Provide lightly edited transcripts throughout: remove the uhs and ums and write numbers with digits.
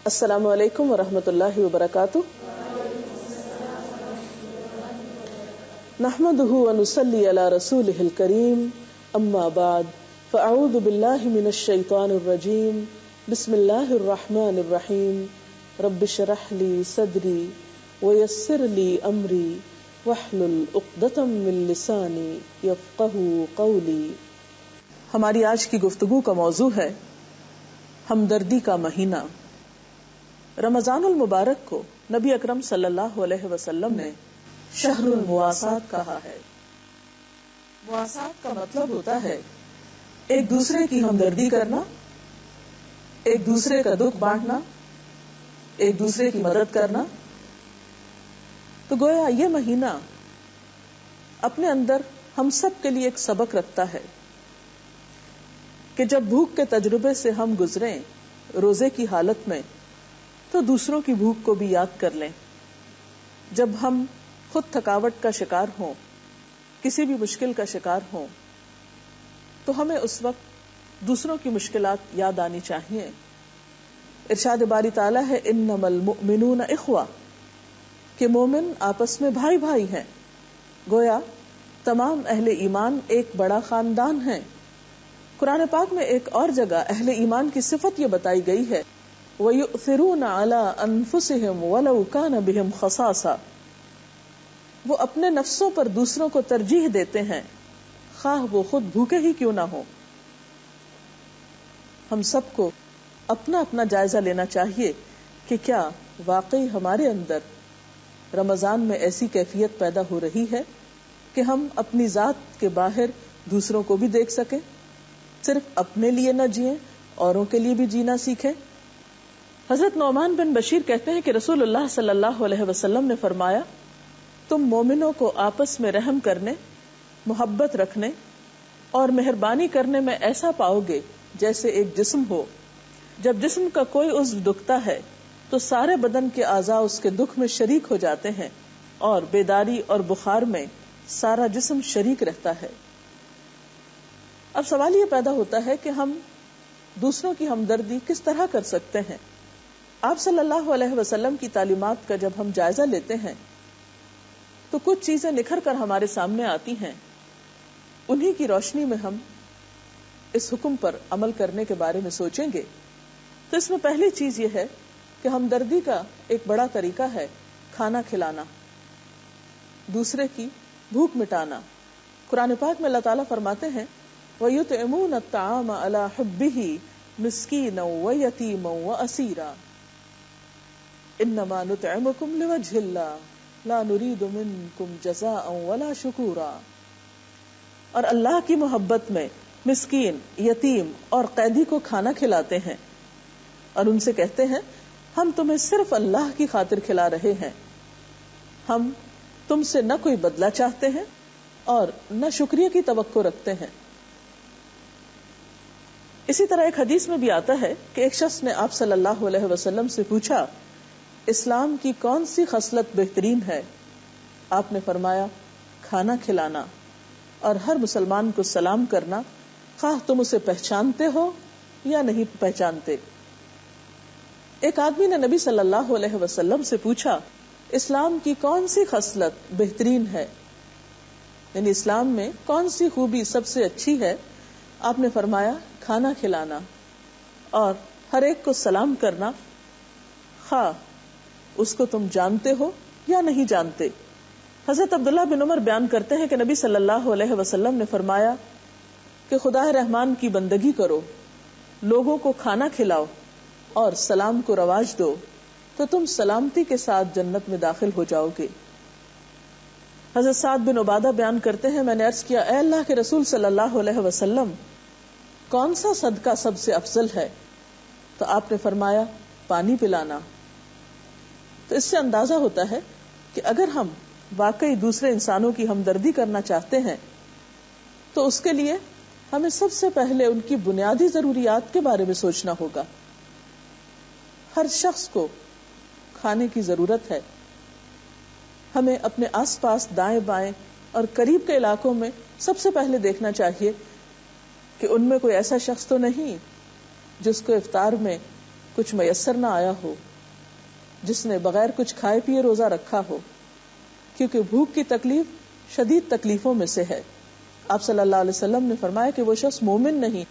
السلام علیکم ورحمۃ اللہ وبرکاتہ. نحمده ونصلي على رسوله الكريم. اما بعد فاعوذ باللہ من الشیطان الرجیم. بسم اللہ الرحمن الرحیم. رب اشرح لي صدری ويسر لي امری واحلل عقدۃ من لسانی یفقهوا قولی. ہماری آج کی گفتگو کا موضوع ہے ہمدردی کا مہینہ. رمضان المبارک کو نبی اکرم صلی اللہ علیہ وسلم نے شہر المواسات کہا ہے. مواسات کا مطلب ہوتا ہے ایک دوسرے کی ہمدردی کرنا، ایک دوسرے کا دکھ بانٹنا، ایک دوسرے کی مدد کرنا. تو گویا یہ مہینہ اپنے اندر ہم سب کے لیے ایک سبق رکھتا ہے کہ جب بھوک کے تجربے سے ہم گزریں روزے کی حالت میں تو دوسروں کی بھوک کو بھی یاد کر لیں. جب ہم خود تھکاوٹ کا شکار ہوں، کسی بھی مشکل کا شکار ہوں، تو ہمیں اس وقت دوسروں کی مشکلات یاد آنی چاہیے. ارشاد باری تعالیٰ ہے انما المؤمنون اخوہ، کہ مومن آپس میں بھائی بھائی ہیں. گویا تمام اہل ایمان ایک بڑا خاندان ہیں. قرآن پاک میں ایک اور جگہ اہل ایمان کی صفت یہ بتائی گئی ہے وَيُؤْثِرُونَ عَلَىٰ أَنفُسِهِمْ وَلَوْ كَانَ بِهِمْ خَصَاصَةٌ، وہ اپنے نفسوں پر دوسروں کو ترجیح دیتے ہیں خواہ وہ خود بھوکے ہی کیوں نہ ہو. ہم سب کو اپنا اپنا جائزہ لینا چاہیے کہ کیا واقعی ہمارے اندر رمضان میں ایسی کیفیت پیدا ہو رہی ہے کہ ہم اپنی ذات کے باہر دوسروں کو بھی دیکھ سکیں، صرف اپنے لیے نہ جئیں، اوروں کے لیے بھی جینا سیکھیں. حضرت نعمان بن بشیر کہتے ہیں کہ رسول اللہ صلی اللہ علیہ وسلم نے فرمایا تم مومنوں کو آپس میں رحم کرنے، محبت رکھنے اور مہربانی کرنے میں ایسا پاؤ گے جیسے ایک جسم ہو. جب جسم کا کوئی عضو دکھتا ہے تو سارے بدن کے اعضاء اس کے دکھ میں شریک ہو جاتے ہیں، اور بیداری اور بخار میں سارا جسم شریک رہتا ہے. اب سوال یہ پیدا ہوتا ہے کہ ہم دوسروں کی ہمدردی کس طرح کر سکتے ہیں. آپ صلی اللہ علیہ وسلم کی تعلیمات کا جب ہم جائزہ لیتے ہیں تو کچھ چیزیں نکھر کر ہمارے سامنے آتی ہیں. انہی کی روشنی میں ہم اس حکم پر عمل کرنے کے بارے میں سوچیں گے. تو اس میں پہلی چیز یہ ہے کہ ہمدردی کا ایک بڑا طریقہ ہے کھانا کھلانا، دوسرے کی بھوک مٹانا. قرآن پاک میں اللہ تعالیٰ فرماتے ہیں وَيُطْعِمُونَ الطَّعَامَ عَلَىٰ حُبِّهِ مِسْكِينًا وَيَتِيمًا وَأَسِيرًا انما نطعمکم لوجہ اللہ لا نرید منکم جزاء ولا شکورا. اور اللہ کی محبت میں مسکین، یتیم اور قیدی کو کھانا کھلاتے ہیں اور ان سے کہتے ہیں ہم تمہیں صرف اللہ کی خاطر کھلا رہے ہیں، ہم تم سے نہ کوئی بدلہ چاہتے ہیں اور نہ شکریہ کی توقع رکھتے ہیں. اسی طرح ایک حدیث میں بھی آتا ہے کہ ایک شخص نے آپ صلی اللہ علیہ وسلم سے پوچھا اسلام کی کون سی خصلت بہترین ہے؟ آپ نے فرمایا کھانا کھلانا اور ہر مسلمان کو سلام کرنا، خواہ تم اسے پہچانتے ہو یا نہیں پہچانتے. ایک آدمی نے نبی صلی اللہ علیہ وسلم سے پوچھا اسلام کی کون سی خصلت بہترین ہے، یعنی اسلام میں کون سی خوبی سب سے اچھی ہے؟ آپ نے فرمایا کھانا کھلانا اور ہر ایک کو سلام کرنا، خواہ اس کو تم جانتے ہو یا نہیں جانتے. حضرت عبداللہ بن عمر بیان کرتے ہیں کہ نبی صلی اللہ علیہ وسلم نے فرمایا کہ خدا رحمان کی بندگی کرو، لوگوں کو کھانا کھلاؤ اور سلام کو رواج دو تو تم سلامتی کے ساتھ جنت میں داخل ہو جاؤ گے. حضرت سعد بن عبادہ بیان کرتے ہیں میں نے عرض کیا اے اللہ کے رسول صلی اللہ علیہ وسلم کون سا صدقہ سب سے افضل ہے؟ تو آپ نے فرمایا پانی پلانا. تو اس سے اندازہ ہوتا ہے کہ اگر ہم واقعی دوسرے انسانوں کی ہمدردی کرنا چاہتے ہیں تو اس کے لیے ہمیں سب سے پہلے ان کی بنیادی ضروریات کے بارے میں سوچنا ہوگا. ہر شخص کو کھانے کی ضرورت ہے. ہمیں اپنے آس پاس دائیں بائیں اور قریب کے علاقوں میں سب سے پہلے دیکھنا چاہیے کہ ان میں کوئی ایسا شخص تو نہیں جس کو افطار میں کچھ میسر نہ آیا ہو، جس نے بغیر کچھ کھائے پیے روزہ رکھا ہو، کیونکہ بھوک کی تکلیف شدید تکلیفوں میں سے ہے۔ آپ صلی اللہ علیہ وسلم نے فرمایا کہ وہ شخص مومن نہیں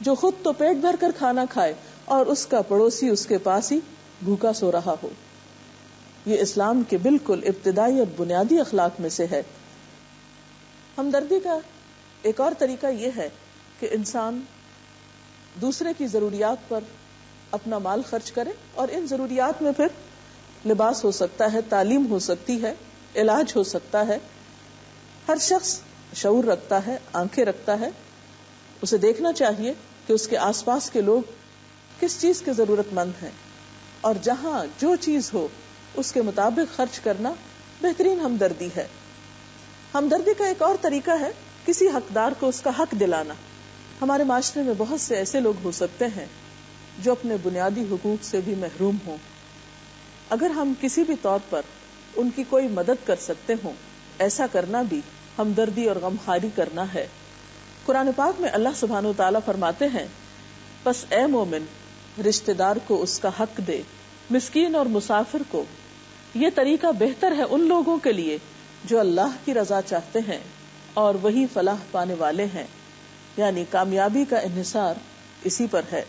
جو خود تو پیٹ بھر کر کھانا کھائے اور اس کا پڑوسی اس کے پاس ہی بھوکا سو رہا ہو۔ یہ اسلام کے بالکل ابتدائی اور بنیادی اخلاق میں سے ہے۔ ہمدردی کا ایک اور طریقہ یہ ہے کہ انسان دوسرے کی ضروریات پر اپنا مال خرچ کرے، اور ان ضروریات میں پھر لباس ہو سکتا ہے، تعلیم ہو سکتی ہے، علاج ہو سکتا ہے۔ ہر شخص شعور رکھتا ہے، آنکھیں رکھتا ہے، اسے دیکھنا چاہیے کہ اس کے آس پاس کے لوگ کس چیز کے ضرورت مند ہیں، اور جہاں جو چیز ہو اس کے مطابق خرچ کرنا بہترین ہمدردی ہے۔ ہمدردی کا ایک اور طریقہ ہے کسی حقدار کو اس کا حق دلانا۔ ہمارے معاشرے میں بہت سے ایسے لوگ ہو سکتے ہیں جو اپنے بنیادی حقوق سے بھی محروم ہوں۔ اگر ہم کسی بھی طور پر ان کی کوئی مدد کر سکتے ہوں، ایسا کرنا بھی ہمدردی اور غمخواری کرنا ہے۔ قرآن پاک میں اللہ سبحانہ وتعالی فرماتے ہیں، پس اے مومن رشتہ دار کو اس کا حق دے، مسکین اور مسافر کو۔ یہ طریقہ بہتر ہے ان لوگوں کے لیے جو اللہ کی رضا چاہتے ہیں اور وہی فلاح پانے والے ہیں، یعنی کامیابی کا انحصار اسی پر ہے۔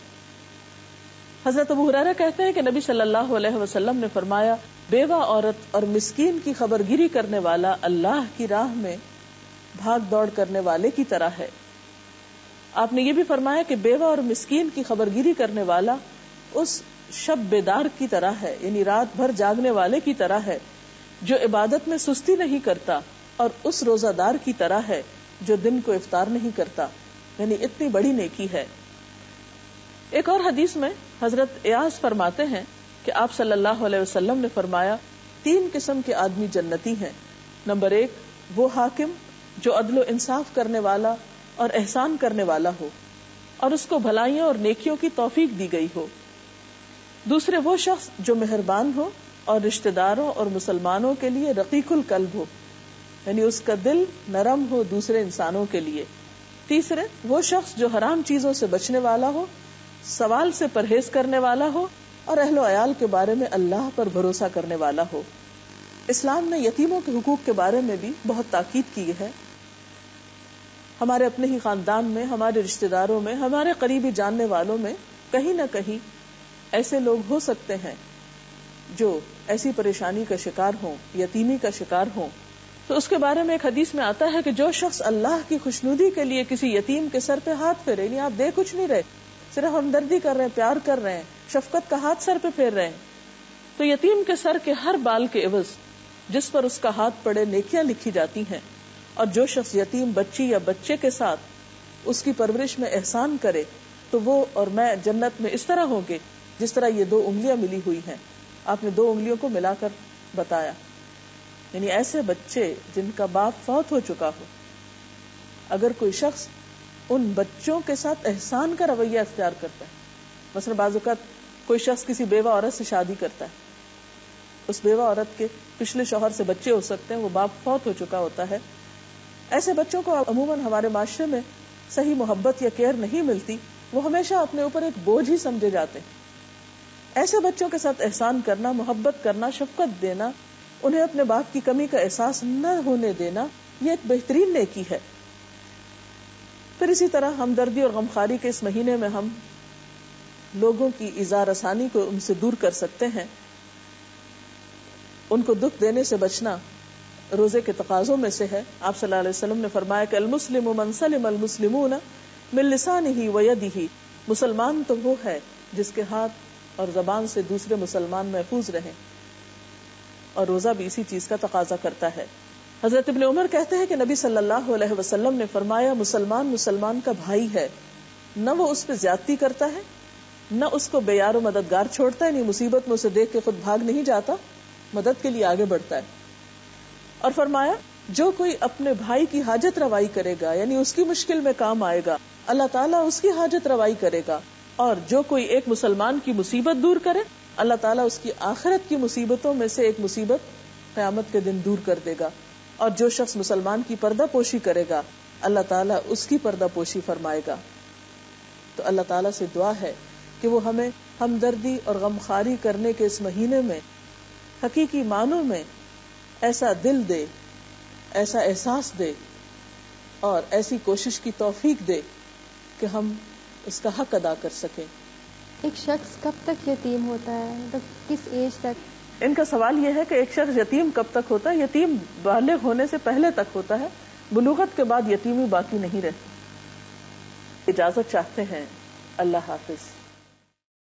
حضرت ابو ہریرہ کہتے ہیں کہ نبی صلی اللہ علیہ وسلم نے فرمایا، بیوہ عورت اور مسکین کی خبر گیری کرنے والا اللہ کی راہ میں بھاگ دوڑ کرنے والے کی طرح ہے۔ آپ نے یہ بھی فرمایا کہ بیوہ اور مسکین کی خبر گیری کرنے والا اس شب بیدار کی طرح ہے، یعنی رات بھر جاگنے والے کی طرح ہے جو عبادت میں سستی نہیں کرتا، اور اس روزہ دار کی طرح ہے جو دن کو افطار نہیں کرتا، یعنی اتنی بڑی نیکی ہے۔ ایک اور حدیث میں حضرت ایاز فرماتے ہیں کہ آپ صلی اللہ علیہ وسلم نے فرمایا، 3 قسم کے آدمی جنتی ہیں۔ نمبر 1 وہ حاکم جو عدل و انصاف کرنے والا اور احسان کرنے والا ہو اور اس کو بھلائیوں اور نیکیوں کی توفیق دی گئی ہو۔ دوسرے وہ شخص جو مہربان ہو اور رشتہ داروں اور مسلمانوں کے لیے رقیق القلب ہو، یعنی اس کا دل نرم ہو دوسرے انسانوں کے لیے۔ تیسرے وہ شخص جو حرام چیزوں سے بچنے والا ہو، سوال سے پرہیز کرنے والا ہو اور اہل و عیال کے بارے میں اللہ پر بھروسہ کرنے والا ہو۔ اسلام نے یتیموں کے حقوق کے بارے میں بھی بہت تاکید کی ہے۔ ہمارے اپنے ہی خاندان میں، ہمارے رشتہ داروں میں، ہمارے قریبی جاننے والوں میں کہیں نہ کہیں ایسے لوگ ہو سکتے ہیں جو ایسی پریشانی کا شکار ہوں، یتیمی کا شکار ہوں۔ تو اس کے بارے میں ایک حدیث میں آتا ہے کہ جو شخص اللہ کی خوشنودی کے لیے کسی یتیم کے سر پہ ہاتھ پھیرے، یعنی آپ دے کچھ نہیں رہے، صرف ہمدردی کر رہے ہیں، پیار کر رہے ہیں، شفقت کا ہاتھ سر پہ پھیر رہے ہیں، تو یتیم کے سر کے ہر بال کے عوض جس پر اس کا ہاتھ پڑے نیکیاں لکھی جاتی ہیں۔ اور جو شخص یتیم بچی یا بچے کے ساتھ اس کی پرورش میں احسان کرے تو وہ اور میں جنت میں اس طرح ہوں گے جس طرح یہ 2 انگلیاں ملی ہوئی ہیں۔ آپ نے 2 انگلیوں کو ملا کر بتایا، یعنی ایسے بچے جن کا باپ فوت ہو چکا ہو، اگر کوئی شخص ان بچوں کے ساتھ احسان کا رویہ اختیار کرتا ہے، مثلا بعض اوقات کوئی شخص کسی بیوہ عورت سے شادی کرتا ہے، اس بیوہ عورت کے پچھلے شوہر سے بچے ہو سکتے ہیں، وہ باپ فوت ہو چکا ہوتا ہے، ایسے بچوں کو عموماً ہمارے معاشرے میں صحیح محبت یا کیئر نہیں ملتی، وہ ہمیشہ اپنے اوپر ایک بوجھ ہی سمجھے جاتے ہیں۔ ایسے بچوں کے ساتھ احسان کرنا، محبت کرنا، شفقت دینا، انہیں اپنے باپ کی کمی کا احساس نہ ہونے دینا، یہ ایک بہترین نیکی ہے۔ پھر اسی طرح ہمدردی اور غمخواری کے اس مہینے میں ہم لوگوں کی ایذا رسانی کو ان سے دور کر سکتے ہیں۔ ان کو دکھ دینے سے بچنا روزے کے تقاضوں میں سے ہے۔ آپ صلی اللہ علیہ وسلم نے فرمایا کہ المسلم من سلم المسلمون من لسانہ ویدہ، مسلمان تو وہ ہے جس کے ہاتھ اور زبان سے دوسرے مسلمان محفوظ رہیں، اور روزہ بھی اسی چیز کا تقاضا کرتا ہے۔ حضرت ابن عمر کہتے ہیں کہ نبی صلی اللہ علیہ وسلم نے فرمایا، مسلمان مسلمان کا بھائی ہے، نہ وہ اس پہ زیادتی کرتا ہے، نہ اس کو بے یار و مددگار چھوڑتا ہے، نہیں مصیبت میں اسے دیکھ کے خود بھاگ نہیں جاتا، مدد کے لیے آگے بڑھتا ہے۔ اور فرمایا، جو کوئی اپنے بھائی کی حاجت روائی کرے گا، یعنی اس کی مشکل میں کام آئے گا، اللہ تعالیٰ اس کی حاجت روائی کرے گا، اور جو کوئی ایک مسلمان کی مصیبت دور کرے، اللہ تعالیٰ اس کی آخرت کی مصیبتوں میں سے ایک مصیبت قیامت کے دن دور کر دے گا، اور جو شخص مسلمان کی پردہ پوشی کرے گا، اللہ تعالیٰ اس کی پردہ پوشی فرمائے گا۔ تو اللہ تعالیٰ سے دعا ہے کہ وہ ہمیں ہمدردی اور غمخواری کرنے کے اس مہینے میں حقیقی معنوں میں ایسا دل دے، ایسا احساس دے اور ایسی کوشش کی توفیق دے کہ ہم اس کا حق ادا کر سکیں۔ ایک شخص کب تک یتیم ہوتا ہے، مطلب کس ایج تک؟ ان کا سوال یہ ہے کہ ایک شخص یتیم کب تک ہوتا ہے؟ یتیم بالغ ہونے سے پہلے تک ہوتا ہے، بلوغت کے بعد یتیمی باقی نہیں رہتی۔ اجازت چاہتے ہیں، اللہ حافظ۔